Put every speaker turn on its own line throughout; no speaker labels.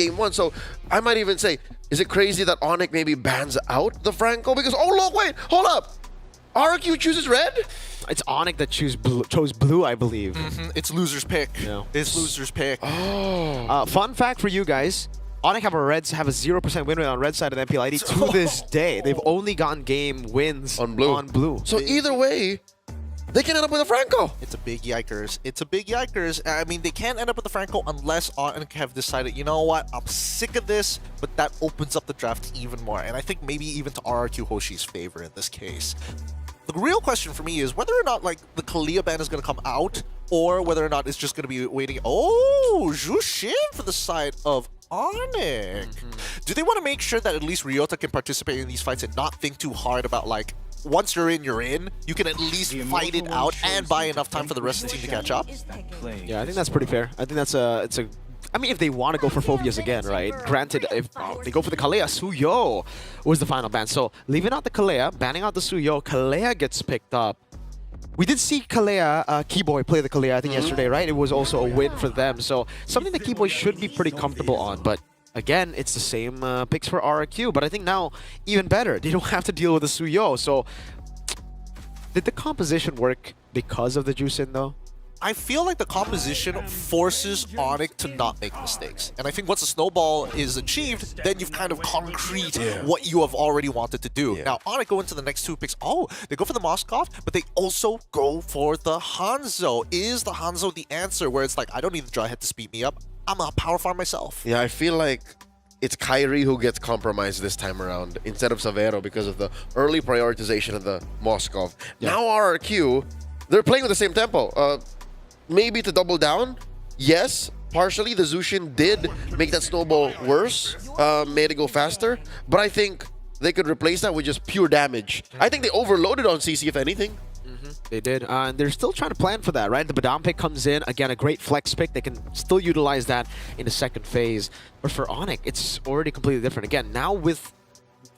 game one. So I might even say, is it crazy that ONIC maybe bans out the Franco? Because, oh look, wait, hold up. RRQ chooses red?
It's ONIC that chose blue, I believe.
It's loser's pick.
Yeah.
It's loser's pick.
Oh.
Fun fact for you guys. ONIC have a 0% win rate on red side of MPLID to this day. They've only gotten game wins
On blue. So either way, they can end up with a Franco.
It's a big yikers. It's a big yikers. I mean, they can't end up with the Franco unless ONIC have decided, you know what, I'm sick of this, but that opens up the draft even more. And I think maybe even to RRQ Hoshi's favor in this case. The real question for me is whether or not like the Kalia ban is going to come out or whether or not it's just going to be waiting. Oh, Jushin for the side of ONIC. Do they want to make sure that at least Ryota can participate in these fights and not think too hard about like, once you're in, you're in. You can at least fight it out and buy enough time for the rest of the team to catch up.
Yeah, I think that's pretty fair. I think that's I mean, if they want to go for Phobias again, right? Granted, if they go for the Kalea, Suyo was the final ban. So leaving out the Kalea, banning out the Suyo, Kalea gets picked up. We did see Kalea, Keyboy play the Kalea, I think yesterday, right? It was also a win for them. So something that Keyboy should be pretty comfortable on. But again, it's the same picks for RRQ. But I think now, even better, they don't have to deal with the Suyo. So did the composition work because of the Jushin, though?
I feel like the composition forces ONIC to not make mistakes. And I think once the snowball is achieved, then you've kind of concrete what you have already wanted to do. Now, ONIC go into the next two picks. Oh, they go for the Moskov, but they also go for the Hanzo. Is the Hanzo the answer where it's like, I don't need the dry head to speed me up. I'm a power farm myself.
Yeah, I feel like it's Kyrie who gets compromised this time around instead of Savero because of the early prioritization of the Moskov. Now RRQ, they're playing with the same tempo. Maybe to double down, yes, partially the Jushin did make that snowball worse, made it go faster, but I think they could replace that with just pure damage. I think they overloaded on CC if anything.
They did, and they're still trying to plan for that, right? The Badam pick comes in, again, a great flex pick. They can still utilize that in the second phase. But for ONIC, it's already completely different. Again, now with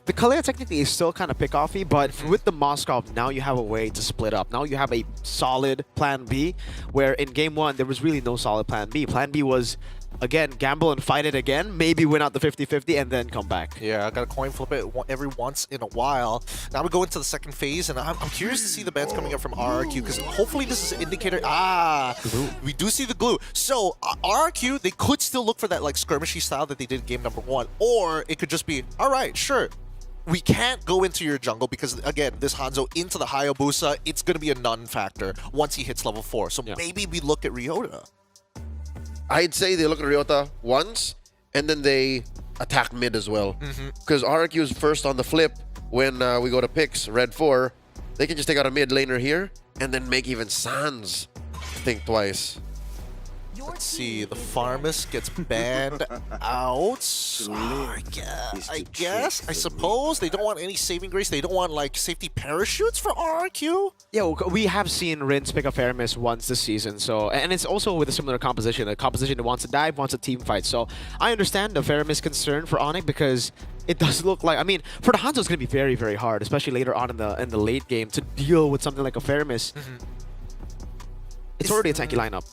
the Kalea technically is still kind of pick-offy, but with the Moskov, now you have a way to split up. Now you have a solid plan B, where in game one, there was really no solid plan B. Plan B was, again, gamble and fight it again, maybe win out the 50-50, and then come back.
Yeah, I got to coin flip it every once in a while. Now we go into the second phase, and I'm curious to see the bans coming up from RRQ, because hopefully this is an indicator. We do see the glue. So RRQ, they could still look for that like skirmishy style that they did in game number one, or it could just be, all right, sure. We can't go into your jungle because, again, this Hanzo into the Hayabusa, it's going to be a non-factor once he hits level 4. So maybe we look at Ryota.
I'd say they look at Ryota once, and then they attack mid as well. Because RRQ is first on the flip when we go to picks, red 4. They can just take out a mid laner here, and then make even Sans think twice.
Let's see, the Pharmacist gets banned out. I suppose. They don't want any saving grace. They don't want, like, safety parachutes for RRQ.
Yeah, well, we have seen Rince pick up Faramis once this season, so and it's also with a similar composition. A composition that wants to dive, wants a team fight. So I understand the Faramis concern for ONIC because it does look like, I mean, for the Hanzo, it's going to be very, very hard, especially later on in the late game, to deal with something like a Faramis. It's already a tanky lineup.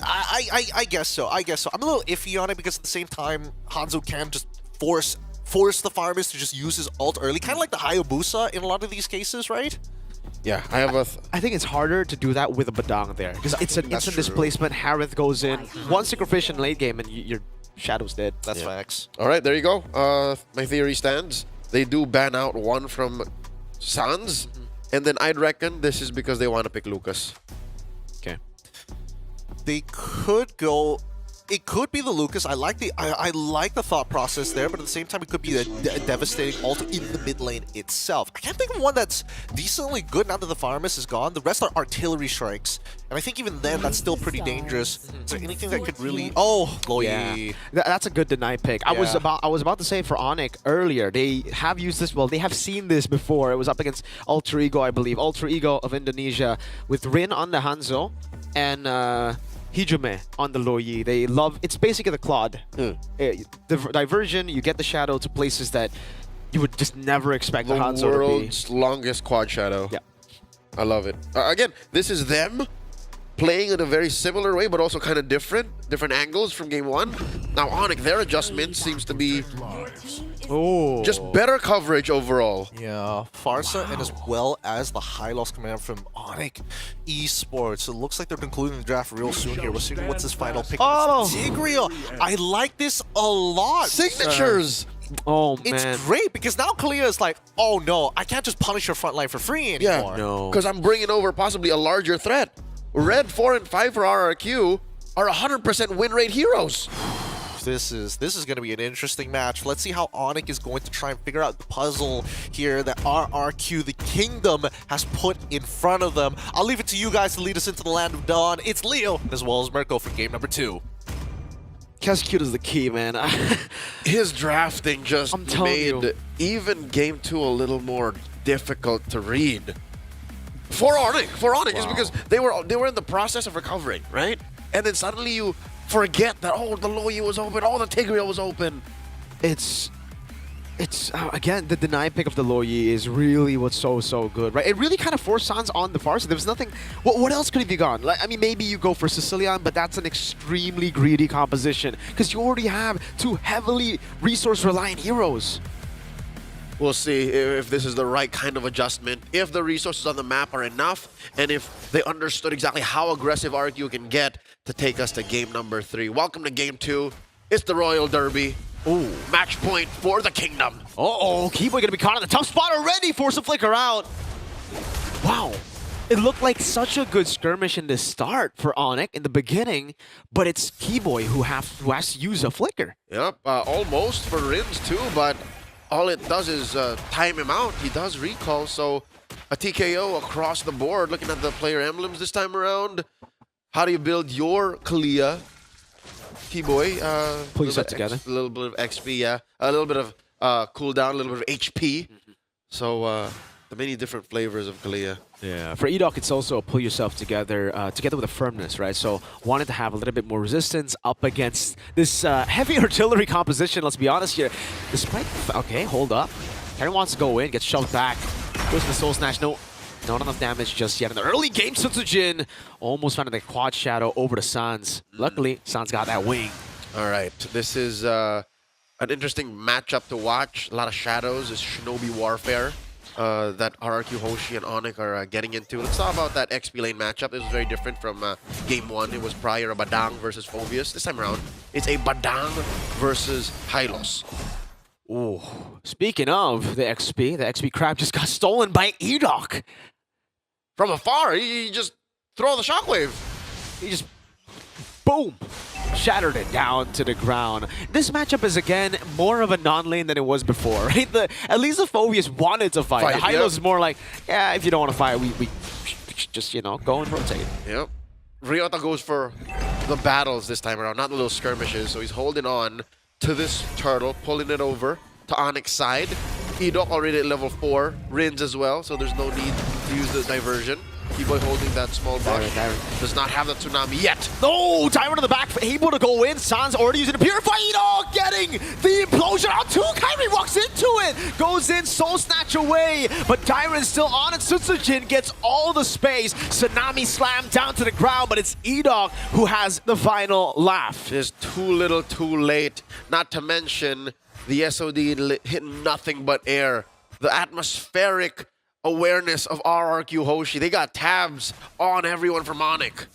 I guess so. I'm a little iffy on it because at the same time, Hanzo can just force the Pharmacist to just use his ult early, kind of like the Hayabusa in a lot of these cases, right?
Yeah, I
think it's harder to do that with a Badang there because it's an instant displacement. Harith goes in, one Synchrofish in late game, and your Shadow's dead.
That's facts.
All right, there you go. My theory stands. They do ban out one from Sans, and then I'd reckon this is because they want to pick Lucas.
Okay.
They could go. It could be the Lucas. I like the thought process there, but at the same time, it could be a devastating ult in the mid lane itself. I can't think of one that's decently good now that the Pharmacist is gone. The rest are artillery strikes, and I think even then, that's still pretty dangerous. Is there anything that could really? Oh, Loyi.
Yeah. That's a good deny pick. I was about to say for ONIC earlier, they have used this. Well, they have seen this before. It was up against Alter Ego, I believe. Alter Ego of Indonesia with Rin on the Hanzo and Hijime on the Loyi. They love, it's basically the Claude. The diversion, you get the Shadow to places that you would just never expect the Hanzo to be.
The world's longest quad Shadow.
Yeah.
I love it. Again, this is them playing in a very similar way, but also kind of different angles from game one. Now, ONIC, their adjustment seems to be
Oh.
just better coverage overall.
Yeah, Farsa and as well as the high loss command from ONIC Esports. It looks like they're concluding the draft real soon here. We'll see what's his final pick.
Oh.
Tigreal. I like this a lot.
Signatures!
Oh, man.
It's great because now Kalia is like, oh no, I can't just punish your front line for free anymore.
No.
Because I'm bringing over possibly a larger threat. Red 4 and 5 for RRQ are 100% win rate heroes.
This is going to be an interesting match. Let's see how ONIC is going to try and figure out the puzzle here that RRQ, the Kingdom, has put in front of them. I'll leave it to you guys to lead us into the land of dawn. It's Leo as well as Mirko for game number 2.
Cute is the key, man.
His drafting just
I'm telling
made
you.
even game 2 a little more difficult to read. For ONIC, is because they were in the process of recovering, right? And then suddenly you forget that, oh, the Loyi was open, oh, the Tigreal was open.
It's again, the denied pick of the Loyi is really what's so good, right? It really kind of forced Sans on the far side. There was nothing. What else could have you gone? Like, I mean, maybe you go for Sicilian, but that's an extremely greedy composition because you already have 2 heavily resource-reliant heroes.
We'll see if this is the right kind of adjustment, if the resources on the map are enough, and if they understood exactly how aggressive RRQ can get to take us to game number 3. Welcome to game 2. It's the Royal Derby. Ooh, match point for the Kingdom.
Uh-oh, Keyboy gonna be caught in the tough spot already. Force a flicker out. Wow. It looked like such a good skirmish in the start for ONIC in the beginning, but it's Keyboy who has to use a flicker.
Yep, almost for Rins too, but all it does is time him out. He does recall, so a TKO across the board. Looking at the player emblems this time around, how do you build your Kalia? Keyboy,
Pull yourself together.
A little bit of XP, yeah. A little bit of cooldown, a little bit of HP. So the many different flavors of Kalia.
Yeah. For Edok, it's also a pull yourself together, together with a firmness, right? So wanted to have a little bit more resistance up against this heavy artillery composition. Let's be honest here. Despite, okay, hold up. Karen wants to go in, gets shoved back. Goes to the Soul Snatch. No, not enough damage just yet. In the early game, Sutsujin almost found the quad shadow over to Sans. Luckily, Sans got that wing.
All right, this is an interesting matchup to watch. A lot of shadows. It's Shinobi Warfare that RRQ, Hoshi, and ONIC are getting into. Let's talk about that XP lane matchup. This was very different from game 1. It was prior a Badang versus Phobius. This time around, it's a Badang versus Hylos.
Ooh. Speaking of the XP crab just got stolen by Edok.
From afar, he just throw the shockwave.
He just, boom, shattered it down to the ground. This matchup is, again, more of a non-lane than it was before, right? At least the Phobius wanted to fight. The Hylos is more like, yeah, if you don't want to fight, we just, you know, go and rotate.
Yep. Ryota goes for the battles this time around, not the little skirmishes. So he's holding on to this turtle, pulling it over to ONIC's side. Edok already at level 4, Rins as well, so there's no need to use the diversion. Keyboy holding that small brush. Does not have the tsunami yet.
No, Tyrant in the back, able to go in. Sans already using the Purify. Edok getting the implosion out too. Kyrie walks into it. Goes in, Soul Snatch away. But Tyrant's still on it. Sutsujin gets all the space. Tsunami slam down to the ground, but it's Edok who has the final laugh.
Just too little, too late. Not to mention the SOD hit nothing but air. The atmospheric awareness of RRQ Hoshi. They got tabs on everyone from ONIC.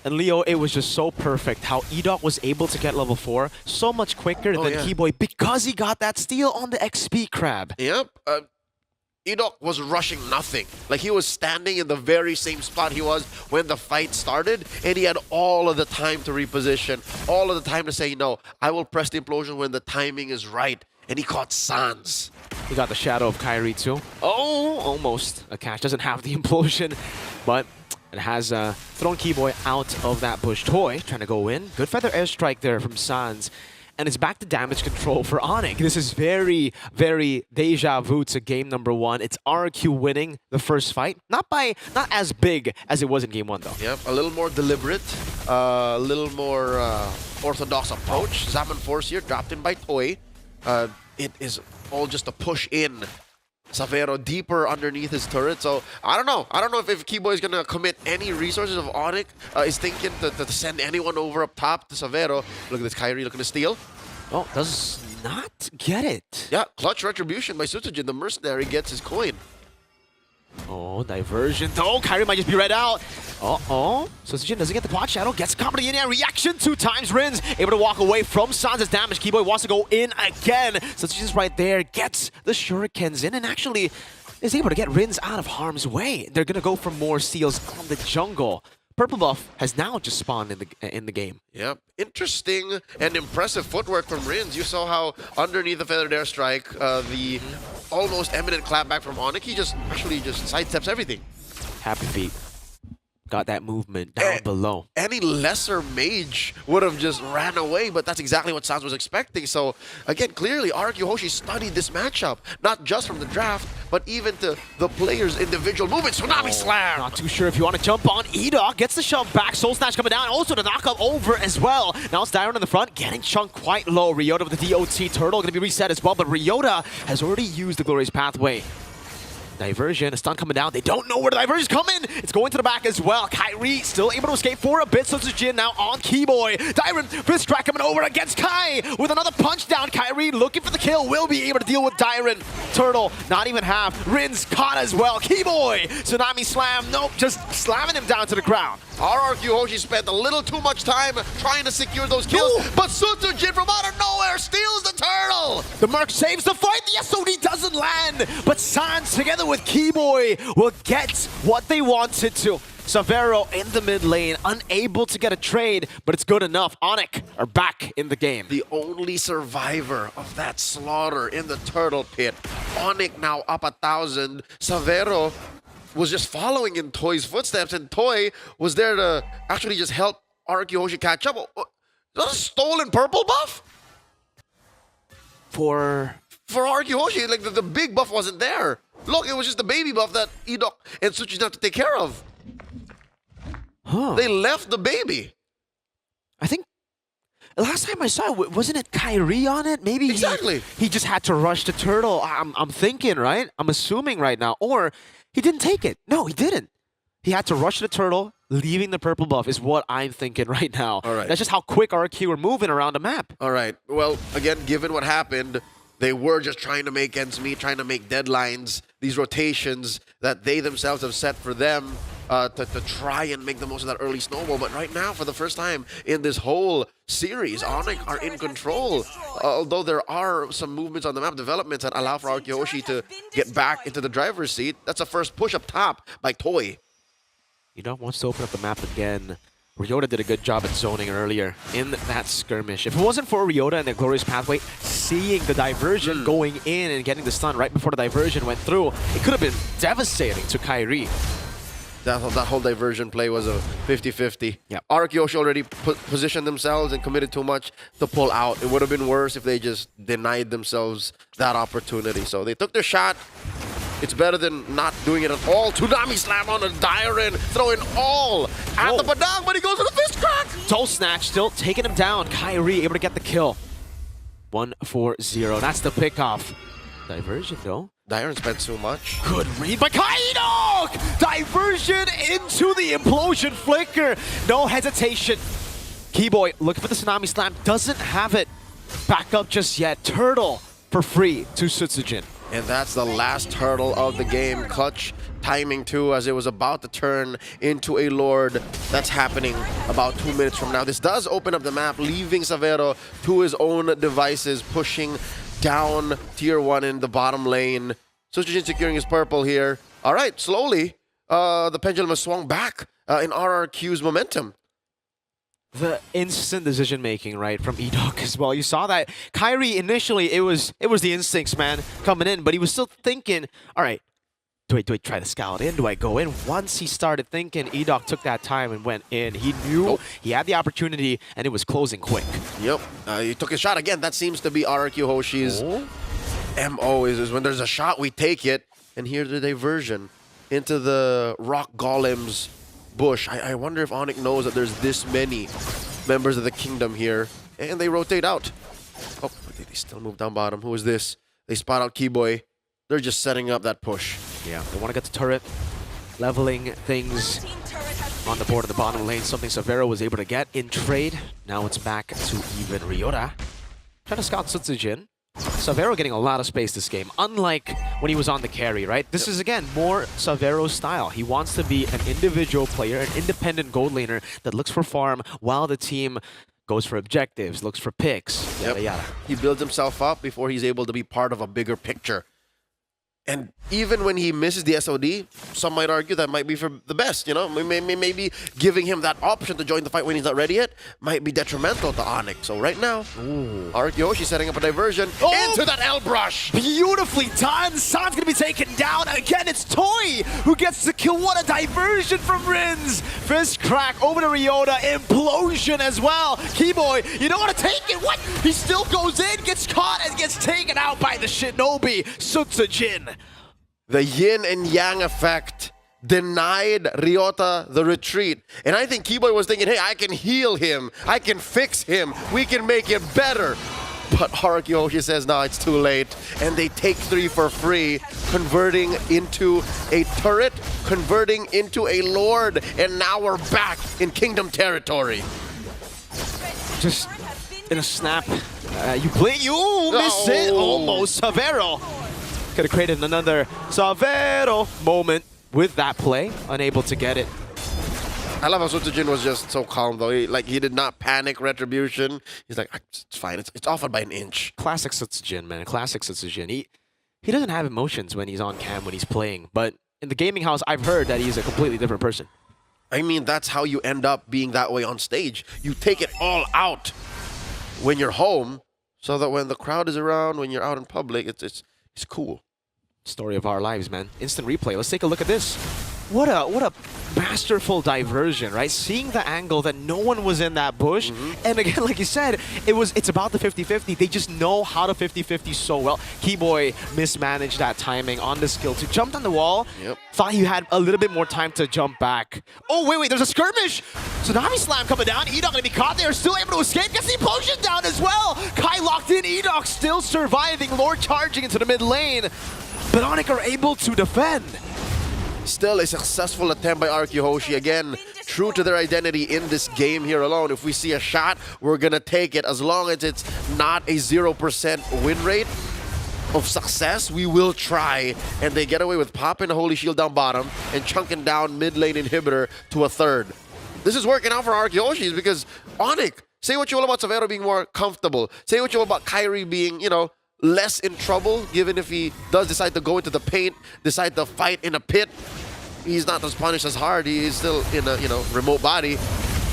And Leo, it was just so perfect how Edok was able to get level 4 so much quicker than Keyboy because he got that steal on the XP crab.
Yep. Edok was rushing nothing. Like, he was standing in the very same spot he was when the fight started, and he had all of the time to reposition, all of the time to say, no, I will press the implosion when the timing is right. And he caught Sans.
He got the shadow of Kyrie too. Oh, almost. A catch doesn't have the implosion, but it has thrown Keyboy out of that bush. Toy trying to go in. Good feather airstrike there from Sans. And it's back to damage control for ONIC. This is very, very deja vu to game number 1. It's RRQ winning the first fight. Not as big as it was in game 1 though.
Yep, a little more deliberate, a little more orthodox approach. Zaman Force here dropped in by Toy. It is all just a push in Savero deeper underneath his turret. So I don't know. I don't know if Keyboy is going to commit any resources. Of ONIC is thinking to send anyone over up top to Savero. Look at this Kyrie looking to steal.
Oh, does not get it.
Yeah, clutch retribution by Sutsujin. The mercenary gets his coin.
Oh, diversion though. Kyrie might just be read out. Uh-oh. Sutsujin doesn't get the pot shadow. Gets company in there. Reaction 2 times. Rins able to walk away from Sansa's damage. Keyboy wants to go in again. Sutsujin's right there. Gets the shurikens in and actually is able to get Rins out of harm's way. They're going to go for more seals on the jungle. Purple buff has now just spawned in the game.
Yep. Interesting and impressive footwork from Rins. You saw how underneath the feathered airstrike, the almost imminent clapback from ONIC, he just sidesteps everything.
Happy feet. Got that movement down below.
Any lesser mage would have just ran away, but that's exactly what Sans was expecting. So, again, clearly, RRQ Hoshi studied this matchup, not just from the draft, but even to the players' individual movement. Tsunami Slam!
Not too sure if you want to jump on. Edok gets the shove back. Soul Snatch coming down. Also the knockup over as well. Now it's Dyron in the front, getting chunked quite low. Ryota with the DOT Turtle going to be reset as well, but Ryota has already used the Glorious Pathway. Diversion, a stun coming down. They don't know where the diversion's coming. It's going to the back as well. Kyrie still able to escape for a bit. Sutsujin now on Keyboy. Dyron, fist crack coming over against Kai with another punch down. Kyrie looking for the kill. Will be able to deal with Dyron. Turtle, not even half. Rins caught as well. Keyboy, Tsunami Slam. Nope, just slamming him down to the ground.
RRQ Hoshi spent a little too much time trying to secure those kills, but Sutsujin from out of nowhere steals the turtle!
The Merc saves the fight. The SOD doesn't land, but Sans together with Keyboy will get what they wanted to. Savero in the mid lane, unable to get a trade, but it's good enough. ONIC are back in the game.
The only survivor of that slaughter in the turtle pit. ONIC now up 1,000. Savero was just following in Toy's footsteps, and Toy was there to actually just help RRQ Hoshi catch up. Is that a stolen purple buff?
For
RRQ Hoshi, like the big buff wasn't there. Look, it was just the baby buff that Edok and Suchi have to take care of. They left the baby.
I think last time I saw it, wasn't it Kyrie on it? Maybe
exactly.
He just had to rush the turtle. I'm thinking, right? I'm assuming right now. Or he didn't take it. No, he didn't. He had to rush the turtle, leaving the purple buff is what I'm thinking right now.
All right.
That's just how quick RRQ are moving around the map.
All right. Well, again, given what happened, they were just trying to make ends meet, trying to make deadlines, these rotations that they themselves have set for them to try and make the most of that early snowball. But right now, for the first time in this whole series, ONIC are in control. Although there are some movements on the map, developments that allow for RRQ Hoshi to get back into the driver's seat. That's a first push up top by Toy.
Edok wants to open up the map again. Ryota did a good job at zoning earlier in that skirmish. If it wasn't for Ryota and their Glorious Pathway, seeing the diversion going in and getting the stun right before the diversion went through, it could have been devastating to Kyrie.
That whole diversion play was a 50-50.
Yep.
RRQ Hoshi already positioned themselves and committed too much to pull out. It would have been worse if they just denied themselves that opportunity. So they took their shot. It's better than not doing it at all. Tsunami Slam on the Dyron, throwing all at the Padang, but he goes to the fist crack.
Soul Snatch still taking him down. Kyrie able to get the kill. 1-4-0. That's the pickoff. Diversion though.
Dyron spent so much.
Good read by Kaidok! Diversion into the implosion flicker. No hesitation. Keyboy looking for the Tsunami Slam. Doesn't have it. Back up just yet. Turtle for free to Sutsujin.
And that's the last turtle of the game. Clutch timing too, as it was about to turn into a Lord. That's happening about 2 minutes from now. This does open up the map, leaving Savero to his own devices, pushing down tier 1 in the bottom lane. Sutsujin securing his purple here. All right, slowly, the pendulum has swung back in RRQ's momentum.
The instant decision making, right, from Edok as well. You saw that Kyrie initially, it was the instincts, man, coming in, but he was still thinking, all right, do I try to scout in? Do I go in? Once he started thinking, Edok took that time and went in. He knew he had the opportunity, and it was closing quick.
Yep, he took a shot again. That seems to be RRQ Hoshi's MO, is when there's a shot, we take it. And here's the diversion into the Rock Golem's bush. I wonder if ONIC knows that there's this many members of the kingdom here. And they rotate out. Oh, they still move down bottom. Who is this? They spot out Keyboy. They're just setting up that push.
Yeah, they want to get the turret, leveling things on the board in the bottom lane, something Savero was able to get in trade. Now it's back to even Ryota. Trying to scout Sutsujin. Savero getting a lot of space this game, unlike when he was on the carry, right? This is, again, more Savero's style. He wants to be an individual player, an independent gold laner that looks for farm while the team goes for objectives, looks for picks, yada yada.
He builds himself up before he's able to be part of a bigger picture. And even when he misses the SOD, some might argue that might be for the best, you know? Maybe giving him that option to join the fight when he's not ready yet might be detrimental to ONIC. So right now, RRQ setting up a diversion into that L-brush.
Beautifully done! San's gonna be taken down. Again, it's Toy who gets the kill. What a diversion from Rins! Fist crack over to Ryota. Implosion as well. Keyboy, you don't want to take it. What? He still goes in, gets caught, and gets taken out by the Shinobi. Sutsujin.
The yin and yang effect denied Ryota the retreat. And I think Keyboy was thinking, hey, I can heal him. I can fix him. We can make it better. But RRQ says, no, it's too late. And they take 3 for free, converting into a turret, converting into a lord. And now we're back in Kingdom territory.
Just in a snap. You miss it. Almost. Savero could have created another Savero moment with that play. Unable to get it.
I love how Sutsujin was just so calm, though. He did not panic retribution. He's like, it's fine. It's off by an inch.
Classic Sutsujin, man. Classic Sutsujin. He doesn't have emotions when he's on cam, when he's playing. But in the gaming house, I've heard that he's a completely different person.
I mean, that's how you end up being that way on stage. You take it all out when you're home, so that when the crowd is around, when you're out in public, it's cool.
Story of our lives, man. Instant replay. Let's take a look at this. What a masterful diversion, right? Seeing the angle that no one was in that bush. And again, like you said, it's about the 50-50. They just know how to 50-50 so well. Keyboy mismanaged that timing on the skill to jump on the wall. Thought he had a little bit more time to jump back. Oh, wait, there's a skirmish. Tsunami Slam coming down. Edok gonna be caught there, still able to escape. Gets the implosion down as well. Kai locked in. Edok still surviving. Lord charging into the mid lane. But ONIC are able to defend.
Still a successful attempt by RRQ Hoshi. Again, true to their identity in this game here alone. If we see a shot, we're going to take it. As long as it's not a 0% win rate of success, we will try. And they get away with popping a Holy Shield down bottom and chunking down mid lane inhibitor to a third. This is working out for RRQ Hoshi because ONIC, say what you will about Savero being more comfortable. Say what you will about Kyrie being, you know, less in trouble, given if he does decide to go into the paint, decide to fight in a pit. He's not as punished as hard. He is still in a, remote body.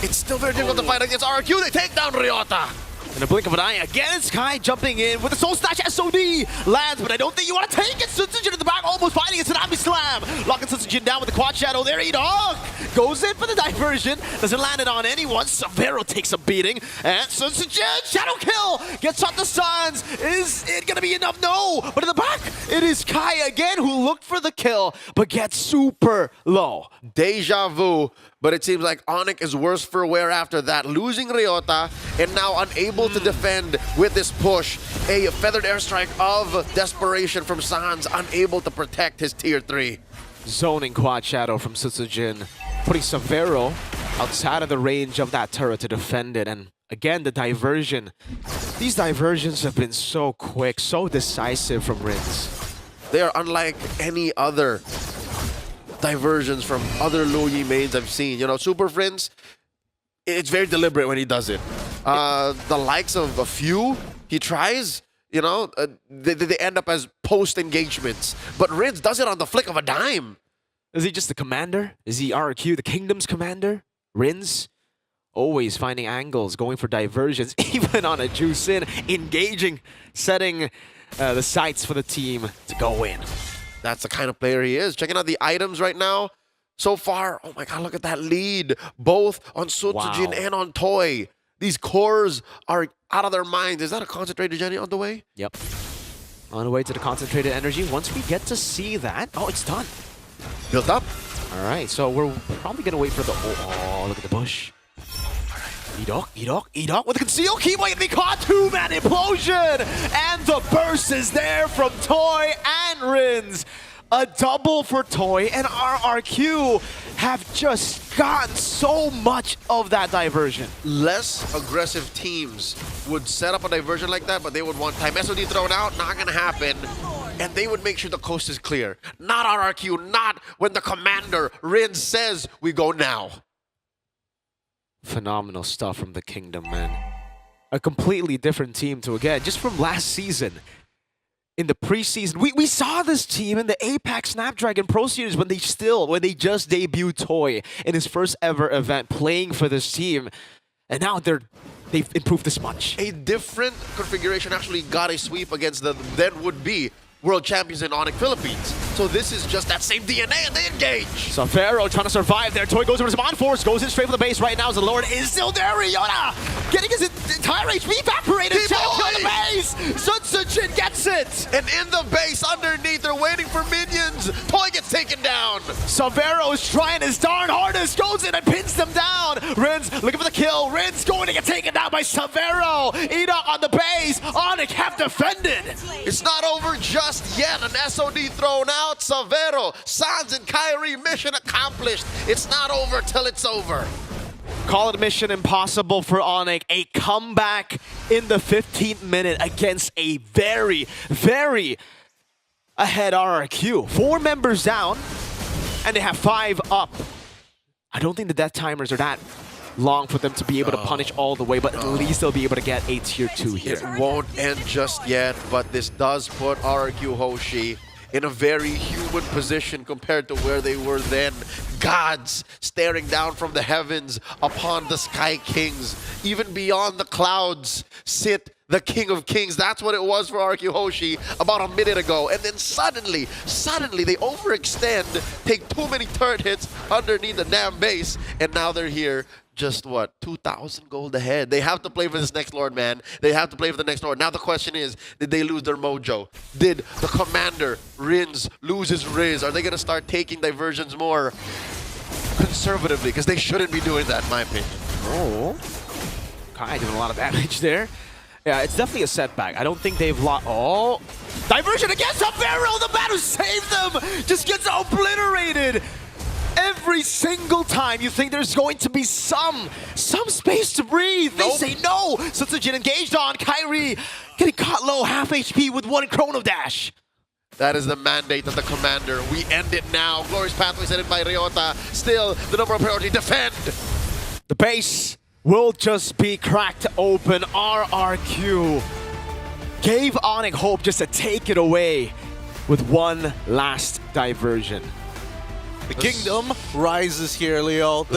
It's still very difficult to fight against RRQ. They take down Ryota.
In a blink of an eye, again, it's Kai jumping in with a Soul Snatch SOD. Lands, but I don't think you want to take it. Sutsujin in the back, almost fighting a Tsunami Slam. Locking Sutsujin down with the Quad Shadow there. Edok goes in for the diversion. Doesn't land it on anyone. Savero takes a beating. And Sutsujin, Shadow Kill, gets on the Suns. Is it going to be enough? No. But in the back, it is Kai again who looked for the kill, but gets super low.
Deja vu. But it seems like ONIC is worse for wear after that. Losing Ryota and now unable to defend with this push. A feathered airstrike of desperation from Sans, unable to protect his tier 3.
Zoning Quad Shadow from Sutsujin, putting Savero outside of the range of that turret to defend it. And again, the diversion. These diversions have been so quick, so decisive from Rins.
They are unlike any other diversions from other Luyi mains I've seen. Super Friends, it's very deliberate when he does it. The likes of a few he tries, they end up as post-engagements. But Rins does it on the flick of a dime.
Is he just the commander? Is he RRQ, the Kingdom's commander? Rins? Always finding angles, going for diversions, even on a juice in, engaging, setting the sights for the team to go in.
That's the kind of player he is. Checking out the items right now. So far, oh my god, look at that lead. Both on Sutsujin and on Toy. These cores are out of their minds. Is that a concentrated Jenny on the way?
Yep. On the way to the concentrated energy. Once we get to see that, oh, it's done.
Built up.
All right, so we're probably going to wait for the... Oh, look at the bush. Edok with a conceal key waiting to be caught. 2-man implosion! And the burst is there from Toy and Rins. A double for Toy, and RRQ have just gotten so much of that diversion.
Less aggressive teams would set up a diversion like that, but they would want time SOD thrown out, not gonna happen. And they would make sure the coast is clear. Not RRQ, not when the commander, Rin, says we go now.
Phenomenal stuff from the Kingdom, man. A completely different team to, again, just from last season. In the preseason, we saw this team in the APAC Snapdragon Pro Series when they just debuted Toy in his first ever event playing for this team. And now they've improved this much.
A different configuration actually got a sweep against the then would-be world champions in ONIC Philippines. So this is just that same DNA and they engage.
Savero trying to survive there. Toy goes over his Mon Force, goes in straight for the base right now. The Lord is still there. Riona getting his entire HP evaporated. Shadow on the base. Sunsujin gets it.
And in the base underneath, they're waiting for minions. Toy gets taken down.
Savero is trying his darn hardest, goes in and pins them down. Rins looking for the kill. Rins going to get taken down by Savero. Enoch on the base. ONIC have defended.
It's not over just yet. An SOD thrown out. Savero, Sans, and Kyrie, mission accomplished. It's not over till it's over.
Call it mission impossible for ONIC. A comeback in the 15th minute against a very, very ahead RRQ. 4 members down, and they have 5 up. I don't think the death timers are that long for them to be able to punish all the way, but at least they'll be able to get a tier 2 here.
It won't end just yet, but this does put RRQ Hoshi in a very human position compared to where they were then. Gods staring down from the heavens upon the Sky Kings. Even beyond the clouds sit the King of Kings. That's what it was for RRQ Hoshi about a minute ago. And then suddenly they overextend, take too many turret hits underneath the damn base, and now they're here. Just what, 2,000 gold ahead. They have to play for this next Lord, man. They have to play for the next Lord. Now the question is, did they lose their mojo? Did the commander, Rins, lose his Riz? Are they going to start taking diversions more conservatively? Because they shouldn't be doing that, in my opinion.
Oh, Kai doing a lot of damage there. Yeah, it's definitely a setback. I don't think they've lost. Oh, diversion against Savero. The man who saved them just gets obliterated. Every single time you think there's going to be some space to breathe, they say no. Sunsujin engaged on Kyrie, getting caught low, half HP with 1 Chrono Dash.
That is the mandate of the commander. We end it now. Glorious Pathway set it by Ryota. Still, the number of priority, defend.
The base will just be cracked open. RRQ gave ONIC hope just to take it away with one last diversion.
The Kingdom rises here, Leo.